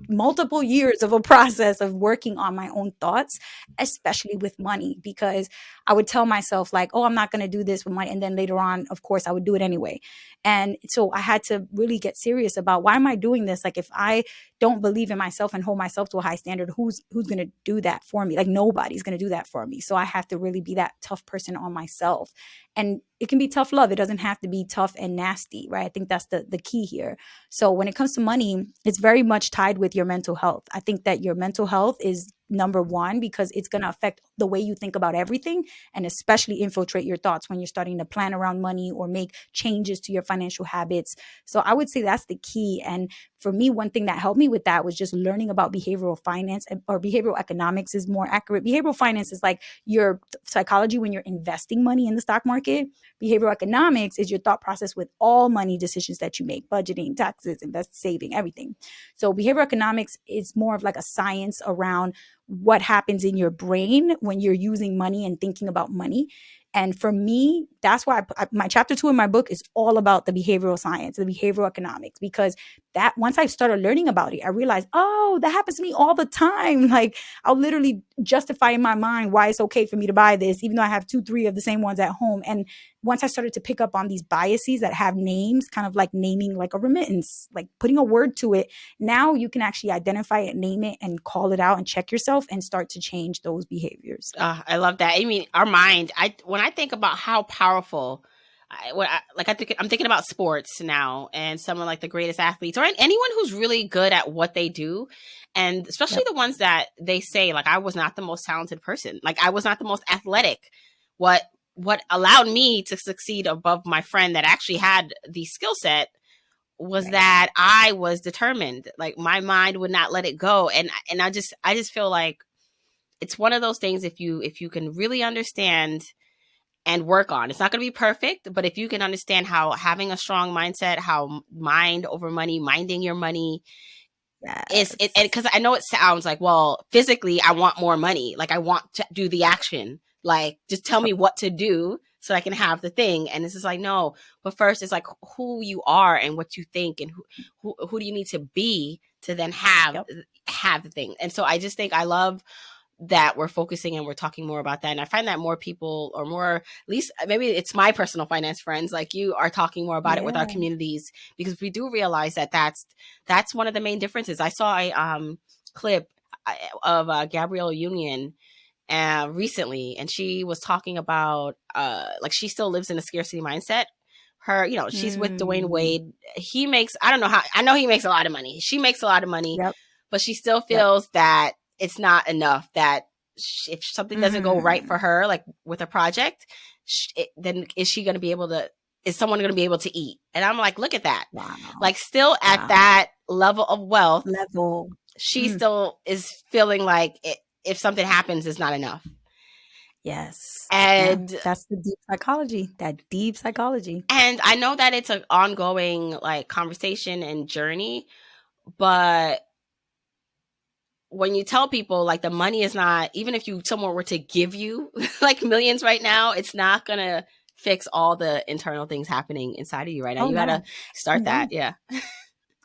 multiple years of a process of working on my own thoughts, especially with money, because I would tell myself like, oh, I'm not going to do this with money. And then later on, of course, I would do it anyway. And so I had to really get serious about, why am I doing this? Like, if I don't believe in myself and hold myself to a high standard, who's going to do that for me? Like, nobody's going to do that for me. So I have to really be that tough person on myself. And it can be tough love. It doesn't have to be tough and nasty, right? I think that's the key here. So when it comes to money, it's very much tied with your mental health. I think that your mental health is number one, because it's going to affect the way you think about everything, and especially infiltrate your thoughts when you're starting to plan around money or make changes to your financial habits. So I would say that's the key. And for me, one thing that helped me with that was just learning about behavioral finance, or behavioral economics is more accurate. Behavioral finance is like your psychology when you're investing money in the stock market. Behavioral economics is your thought process with all money decisions that you make: budgeting, taxes, invest, saving, everything. So behavioral economics is more of like a science around what happens in your brain when you're using money and thinking about money. And for me, that's why my chapter 2 in my book is all about the behavioral science, the behavioral economics, because that once I started learning about it, I realized, oh, that happens to me all the time. Like, I'll literally justify in my mind why it's okay for me to buy this, even though I have 2, 3 of the same ones at home. And once I started to pick up on these biases that have names, kind of like naming like a remittance, like putting a word to it, now you can actually identify it, name it, and call it out and check yourself and start to change those behaviors. I love that. I mean, our mind. When I think about how powerful, I'm thinking about sports now, and someone like the greatest athletes, or anyone who's really good at what they do, and especially the ones that they say, like, I was not the most talented person, like I was not the most athletic. What allowed me to succeed above my friend that actually had the skill set was that I was determined. Like, my mind would not let it go, and I just feel like it's one of those things, if you can really understand and work on. It's not going to be perfect, but if you can understand how having a strong mindset, how mind over money, minding your money is it, because I know it sounds like, well, physically, I want more money. Like, I want to do the action. Like, just tell me what to do so I can have the thing. And it's just like, no, but first it's like who you are and what you think, and who do you need to be to then have the thing. And so I just think I love that we're focusing and we're talking more about that. And I find that more people, or more, at least maybe it's my personal finance friends like you, are talking more about it with our communities, because we do realize that that's one of the main differences. I saw a clip of Gabrielle Union recently, and she was talking about like, she still lives in a scarcity mindset. Her, she's with Dwayne Wade. He makes, I know he makes a lot of money. She makes a lot of money, but she still feels that it's not enough, that if something doesn't go right for her, like with a project, then is she going to be able to, is someone going to be able to eat? And I'm like, look at that. Wow. Like still at Wow. that level of wealth, Level. she still is feeling like if something happens, it's not enough. Yes. Yeah. And That's the deep psychology. That deep psychology. and I know that it's an ongoing like conversation and journey, but when you tell people like the money is not, even if you someone were to give you like millions right now, it's not gonna fix all the internal things happening inside of you right now. Oh You gotta no. start No. that. Yeah.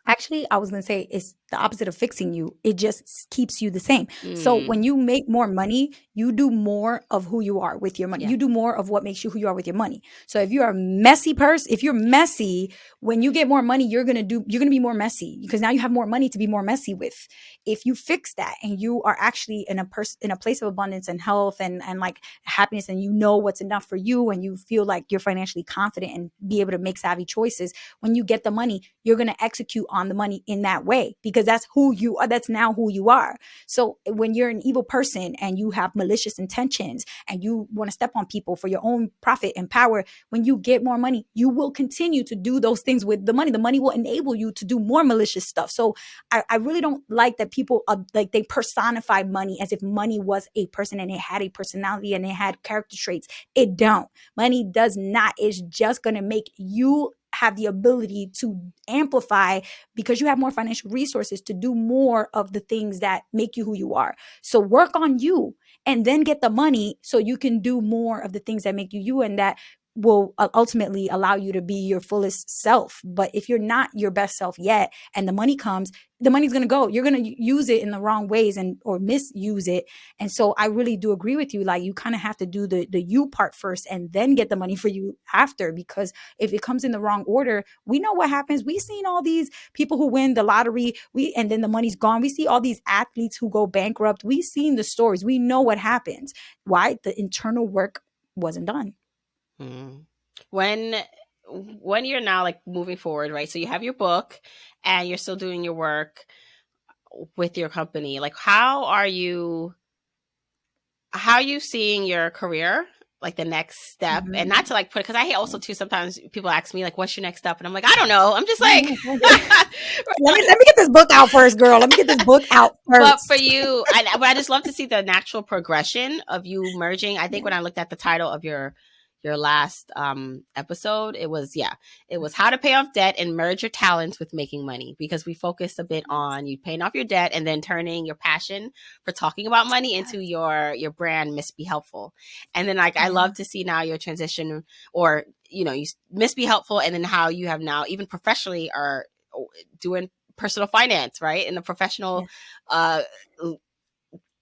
Actually, I was going to say it's the opposite of fixing you. It just keeps you the same. So Mm, when you make more money, you do more of who you are with your money. yeah. You do more of what makes you who you are with your money. So if you're a messy person, if you're messy, when you get more money, you're going to be more messy because now you have more money to be more messy with. If you fix that and you are actually in a place of abundance and health and like happiness, and you know what's enough for you, and you feel like you're financially confident and be able to make savvy choices, when you get the money, you're going to execute on the money in that way because that's who you are. That's now who you are. So when you're an evil person and you have malicious intentions and you want to step on people for your own profit and power, when you get more money, you will continue to do those things with the money. The money will enable you to do more malicious stuff. So I really don't like that people like they personify money as if money was a person and it had a personality and it had character traits. It don't. Money does not. It's just going to make you have the ability to amplify because you have more financial resources to do more of the things that make you who you are. So work on you and then get the money so you can do more of the things that make you you, and that will ultimately allow you to be your fullest self. But if you're not your best self yet and the money comes, the money's going to go. You're going to use it in the wrong ways and or misuse it. And so I really do agree with you. Like you kind of have to do the you part first and then get the money for you after, because if it comes in the wrong order, we know what happens. We've seen all these people who win the lottery, and then the money's gone. We see all these athletes who go bankrupt. We've seen the stories. We know what happens. Why? The internal work wasn't done. Mm. When you're now like moving forward, right? So you have your book and you're still doing your work with your company. Like how are you seeing your career, like the next step? And Mhm. not to like put, because I also too sometimes people ask me like what's your next step, and I'm like, I don't know, I'm just Oh, like no, it's all good. Let me get this book out first, girl. Let me get this book out but for first. you, I just love to see the natural progression of you merging. I think Yeah. when I looked at the title of your last episode, it was how to pay off debt and merge your talents with making money, because we focused a bit on you paying off your debt and then turning your passion for talking about money into Yes. your brand Miss Be Helpful. And then like I Yeah. love to see now your transition, or you Miss Be Helpful, and then how you have now even professionally are doing personal finance, right, in a professional Yeah. uh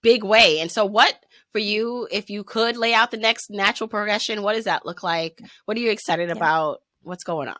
big way. And so what for you, if you could lay out the next natural progression, what does that look like? What are you excited Yeah. about? What's going on?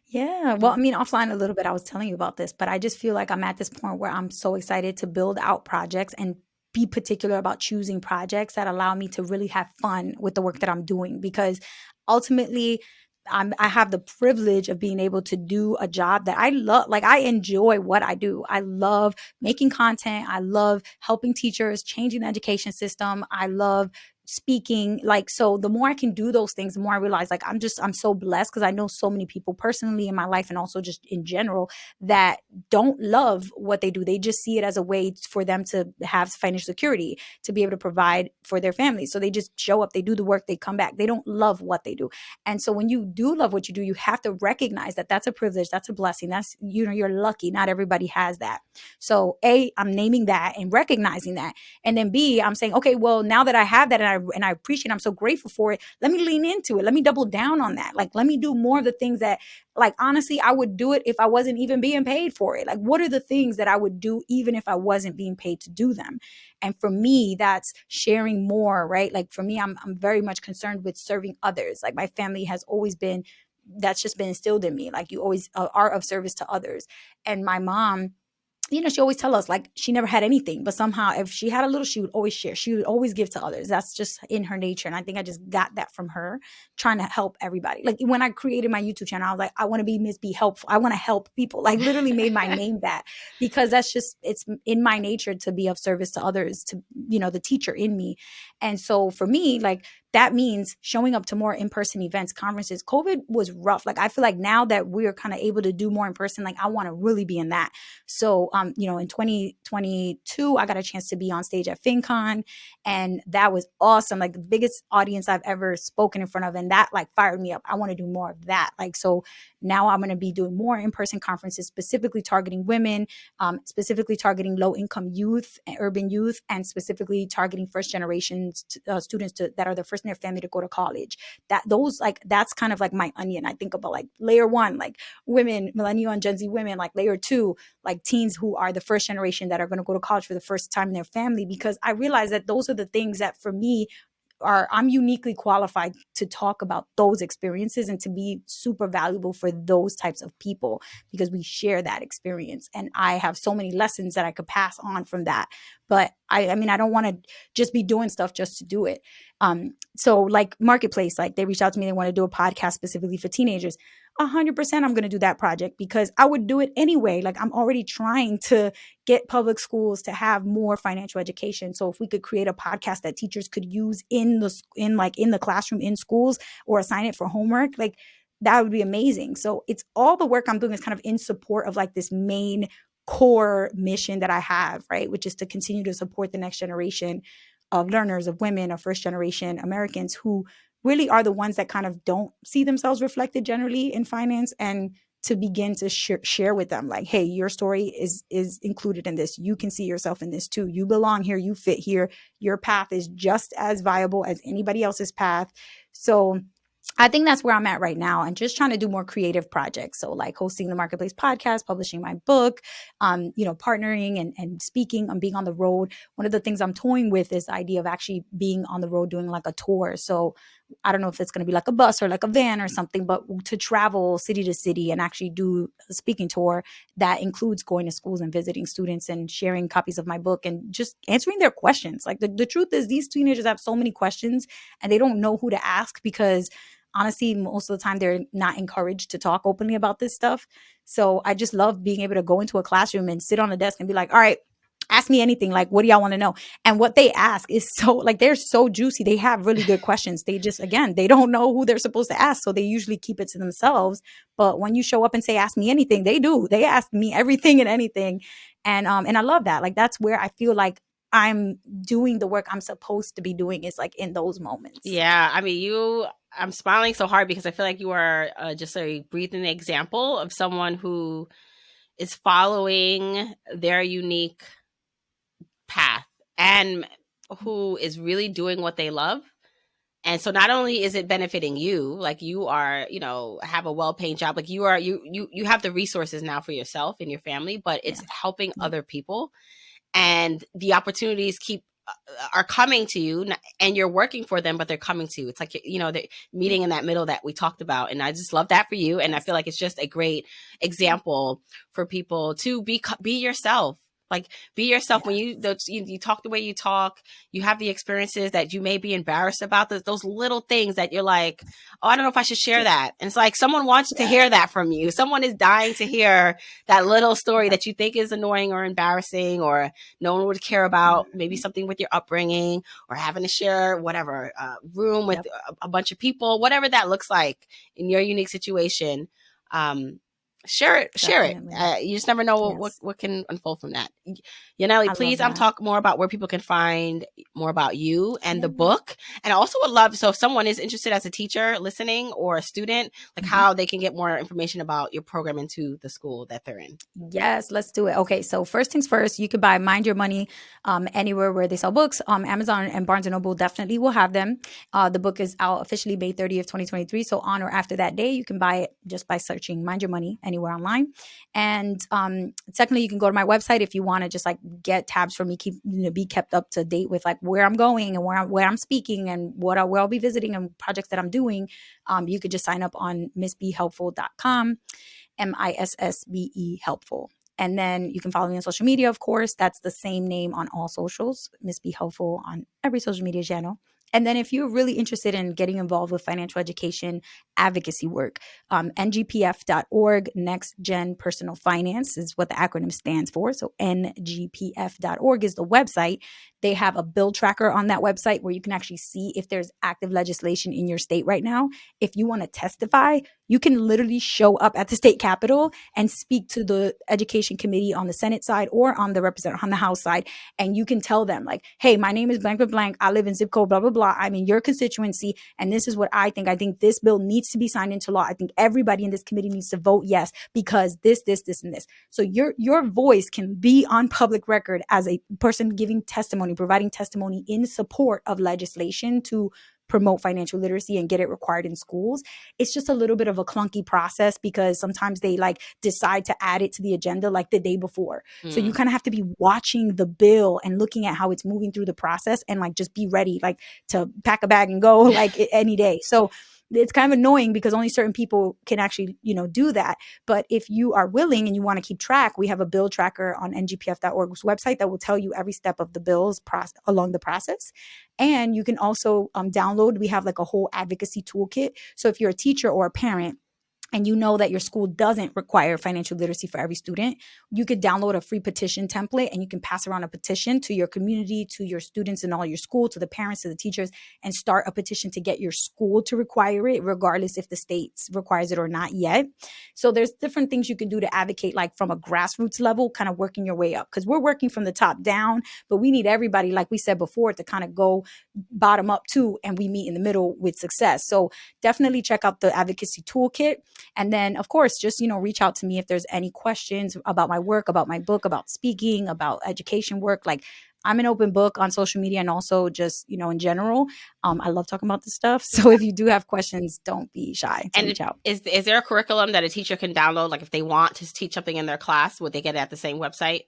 Yeah. Well, I Mm-hmm. mean, offline a little bit, I was telling you about this, but I just feel like I'm at this point where I'm so excited to build out projects and be particular about choosing projects that allow me to really have fun with the work that I'm doing, because ultimately I have the privilege of being able to do a job that I love. Like I enjoy what I do. I love making content. I love helping teachers, changing the education system. I love speaking. Like, so the more I can do those things, the more I realize like I'm so blessed, because I know so many people personally in my life and also just in general that don't love what they do. They just see it as a way for them to have financial security, to be able to provide for their families. So they just show up, they do the work, they come back. They don't love what they do. And so when you do love what you do, you have to recognize that that's a privilege, that's a blessing. That's, you're lucky. Not everybody has that. So A, I'm naming that and recognizing that. And then B, I'm saying, okay, well, now that I have that and I appreciate it, I'm so grateful for it. Let me lean into it. Let me double down on that. Like, let me do more of the things that, like, honestly, I would do it if I wasn't even being paid for it. Like, what are the things that I would do even if I wasn't being paid to do them? And for me, that's sharing more, right? Like for me, I'm very much concerned with serving others. Like my family has always been, that's just been instilled in me. Like you always are of service to others. And my mom, she always tell us like she never had anything, but somehow if she had a little, she would always share. She would always give to others. That's just in her nature. And I think I just got that from her, trying to help everybody. Like when I created my YouTube channel, I was like, I want to be Miss Be Helpful. I want to help people. Like literally made my name that, because that's just, it's in my nature to be of service to others, to, the teacher in me. And so for me, like that means showing up to more in-person events, conferences. COVID was rough. Like, I feel like now that we're kind of able to do more in person, like I want to really be in that. So, in 2022, I got a chance to be on stage at FinCon, and that was awesome. Like, the biggest audience I've ever spoken in front of, and that like fired me up. I want to do more of that. Like, so now I'm going to be doing more in-person conferences, specifically targeting women, specifically targeting low-income youth, urban youth, and specifically targeting first-generation students that are the first in their family to go to college. That's kind of like my onion. I think about like layer one, like women, millennial and Gen Z women, like layer two, like teens who are the first generation that are going to go to college for the first time in their family, because I realize that those are the things that for me I'm uniquely qualified to talk about those experiences and to be super valuable for those types of people, because we share that experience. And I have so many lessons that I could pass on from that. But I mean, I don't want to just be doing stuff just to do it. So like Marketplace, like they reached out to me, they want to do a podcast specifically for teenagers. 100% I'm going to do that project, because I would do it anyway. Like, I'm already trying to get public schools to have more financial education. So if we could create a podcast that teachers could use in the classroom in schools, or assign it for homework, like that would be amazing. So it's all the work I'm doing is kind of in support of like this main core mission that I have, right? Which is to continue to support the next generation of learners, of women, of first generation Americans who really are the ones that kind of don't see themselves reflected generally in finance, and to begin to share with them like, hey, your story is included in this. You can see yourself in this too. You belong here. You fit here. Your path is just as viable as anybody else's path. So I think that's where I'm at right now, and just trying to do more creative projects. So like hosting the Marketplace podcast, publishing my book, partnering and speaking, being on the road. One of the things I'm toying with is the idea of actually being on the road doing like a tour. So I don't know if it's going to be like a bus or like a van or something, but to travel city to city and actually do a speaking tour that includes going to schools and visiting students and sharing copies of my book and just answering their questions. Like the truth is, these teenagers have so many questions and they don't know who to ask, because honestly, most of the time they're not encouraged to talk openly about this stuff. So I just love being able to go into a classroom and sit on a desk and be like, all right, ask me anything. Like, what do y'all want to know? And what they ask is so like, they're so juicy. They have really good questions. They just, again, they don't know who they're supposed to ask. So they usually keep it to themselves. But when you show up and say, ask me anything, they do. They ask me everything and anything. And I love that. Like, that's where I feel like I'm doing the work I'm supposed to be doing, is like in those moments. Yeah, I mean, I'm smiling so hard because I feel like you are just a breathing example of someone who is following their unique path and who is really doing what they love. And so not only is it benefiting you, like you are, have a well-paying job, like you have the resources now for yourself and your family, but it's helping other people, and the opportunities are coming to you, and you're working for them, but they're coming to you. It's like, the meeting in that middle that we talked about. And I just love that for you. And I feel like it's just a great example for people to be yourself. Like, be yourself. When you talk the way you talk, you have the experiences that you may be embarrassed about, those little things that you're like, oh, I don't know if I should share that. And it's like, someone wants to hear that from you. Someone is dying to hear that little story that you think is annoying or embarrassing, or no one would care about, maybe something with your upbringing, or having to share whatever room with a bunch of people, whatever that looks like in your unique situation. Share it. You just never know what can unfold from that. Yanely, please talk more about where people can find more about you and the book. And I also would love, so if someone is interested as a teacher listening or a student, like how they can get more information about your program into the school that they're in. Yes, let's do it. Okay, so first things first, you can buy Mind Your Money anywhere where they sell books. Amazon and Barnes & Noble definitely will have them. The book is out officially May 30th, 2023. So on or after that day, you can buy it just by searching Mind Your Money anywhere online. And secondly, you can go to my website if you want to just like get tabs from me, be kept up to date with like where I'm going and where I'm speaking and where I'll be visiting and projects that I'm doing. You could just sign up on missbehelpful.com. MISSBE helpful. And then you can follow me on social media, of course. That's the same name on all socials, Miss Be Helpful on every social media channel. And then if you're really interested in getting involved with financial education advocacy work. NGPF.org, Next Gen Personal Finance is what the acronym stands for. So NGPF.org is the website. They have a bill tracker on that website where you can actually see if there's active legislation in your state right now. If you want to testify, you can literally show up at the state capitol and speak to the education committee on the Senate side or on the representative on the House side. And you can tell them like, hey, my name is blank, blank, blank. I live in zip code, blah, blah, blah. I'm in your constituency. And this is what I think. I think this bill needs to be signed into law. I think everybody in this committee needs to vote yes, because this, and this. So your voice can be on public record as a person giving testimony, providing testimony in support of legislation to promote financial literacy and get it required in schools. It's just a little bit of a clunky process because sometimes they like decide to add it to the agenda like the day before. So you kind of have to be watching the bill and looking at how it's moving through the process and like just be ready like to pack a bag and go like any day. So it's kind of annoying because only certain people can actually, do that. But if you are willing and you want to keep track, we have a bill tracker on ngpf.org's website that will tell you every step of the bills along the process. And you can also download, we have like a whole advocacy toolkit. So if you're a teacher or a parent, and you know that your school doesn't require financial literacy for every student, you could download a free petition template and you can pass around a petition to your community, to your students in all your school, to the parents, to the teachers, and start a petition to get your school to require it, regardless if the state requires it or not yet. So there's different things you can do to advocate, like from a grassroots level, kind of working your way up, because we're working from the top down, but we need everybody, like we said before, to kind of go bottom up too, and we meet in the middle with success. So definitely check out the advocacy toolkit. And then, of course, just, reach out to me if there's any questions about my work, about my book, about speaking, about education work. Like, I'm an open book on social media and also just, in general. I love talking about this stuff. So if you do have questions, don't be shy to reach out. Is there a curriculum that a teacher can download? Like if they want to teach something in their class, would they get it at the same website?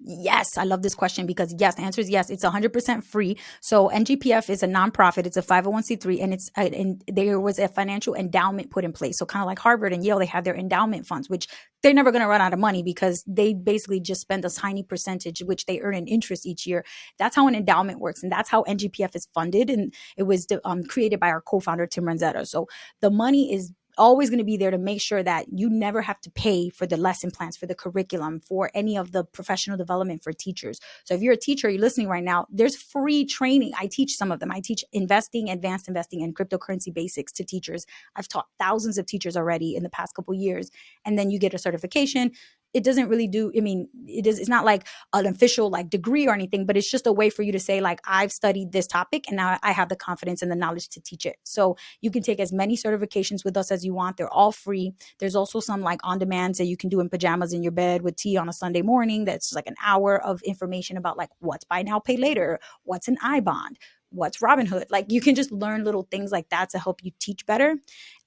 Yes, I love this question because yes, the answer is yes. It's 100% free. So NGPF is a nonprofit. It's a 501c3 and there was a financial endowment put in place. So kind of like Harvard and Yale, they have their endowment funds, which they're never going to run out of money because they basically just spend a tiny percentage, which they earn in interest each year. That's how an endowment works. And that's how NGPF is funded. And it was created by our co-founder, Tim Ranzetta. So the money is always going to be there to make sure that you never have to pay for the lesson plans, for the curriculum, for any of the professional development for teachers. So if you're a teacher, you're listening right now, there's free training. I teach some of them. I teach investing, advanced investing, and cryptocurrency basics to teachers. I've taught thousands of teachers already in the past couple of years. And then you get a certification. It doesn't really it's not like an official like degree or anything, but it's just a way for you to say like, I've studied this topic and now I have the confidence and the knowledge to teach it. So you can take as many certifications with us as you want. They're all free. There's also some like on demands that you can do in pajamas in your bed with tea on a Sunday morning. That's like an hour of information about like what's buy now, pay later, what's an iBond, what's Robinhood. Like you can just learn little things like that to help you teach better.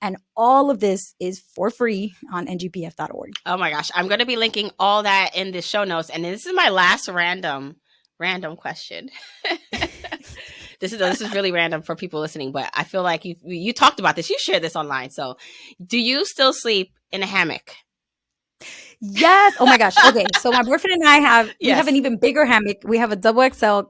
And all of this is for free on ngpf.org. Oh my gosh. I'm going to be linking all that in the show notes. And this is my last random question. This is really random for people listening, but I feel like you talked about this. You shared this online. So do you still sleep in a hammock? Yes. Oh my gosh. Okay. So my boyfriend and I we have an even bigger hammock. We have a double XL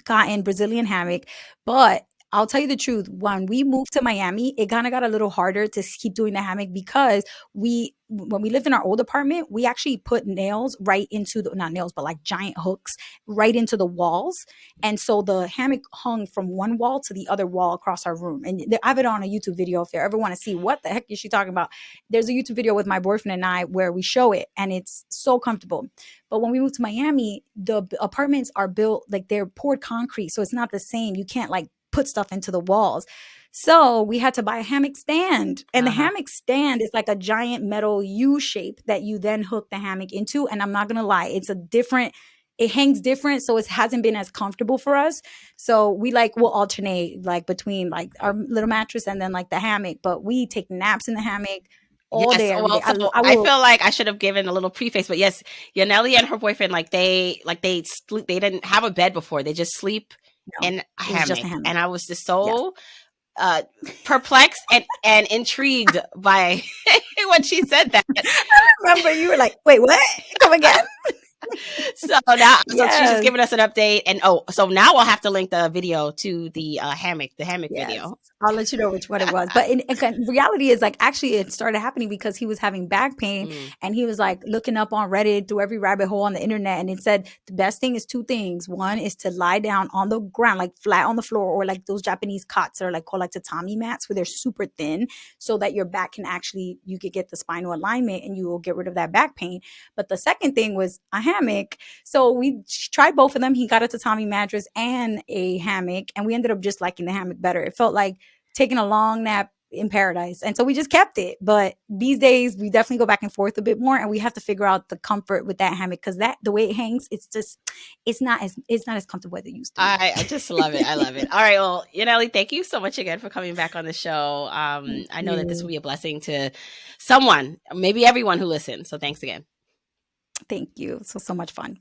cotton Brazilian hammock, but I'll tell you the truth. When we moved to Miami, it kind of got a little harder to keep doing the hammock because when we lived in our old apartment, we actually put nails right into not nails, but like giant hooks right into the walls. And so the hammock hung from one wall to the other wall across our room. And I have it on a YouTube video. If you ever want to see what the heck is she talking about, there's a YouTube video with my boyfriend and I where we show it and it's so comfortable. But when we moved to Miami, the apartments are built like they're poured concrete. So it's not the same. You can't like put stuff into the walls. So we had to buy a hammock stand. And the hammock stand is like a giant metal U shape that you then hook the hammock into. And I'm not going to lie, it hangs different. So it hasn't been as comfortable for us. So we'll alternate like between like our little mattress and then like the hammock. But we take naps in the hammock all day. Every day. I feel like I should have given a little preface, but yes, Yanely and her boyfriend, they sleep. They didn't have a bed before. They just sleep in a hammock. And I was just so perplexed and intrigued by when she said that. I remember you were like, wait, what? Come again? So So she's just Yes. giving us an update, and so now I'll have to link the video to the hammock Yes. video. I'll let you know which one it was. But in reality is like actually it started happening because he was having back pain Mm. and he was like looking up on Reddit through every rabbit hole on the internet. And it said the best thing is two things. One is to lie down on the ground, like flat on the floor, or like those Japanese cots are like called like tatami mats where they're super thin so that your back can actually, you could get the spinal alignment and you will get rid of that back pain. But the second thing was a hammock. So we tried both of them. He got a tatami mattress and a hammock, and we ended up just liking the hammock better. It felt like taking a long nap in paradise. And so we just kept it. But these days we definitely go back and forth a bit more, and we have to figure out the comfort with that hammock because that the way it hangs, it's not as comfortable as it used to be. I just love it. I love it. All right. Well, Yanely, thank you so much again for coming back on the show. Thank I know that this will you. be a blessing to someone, maybe everyone who listens. So thanks again. Thank you. So much fun.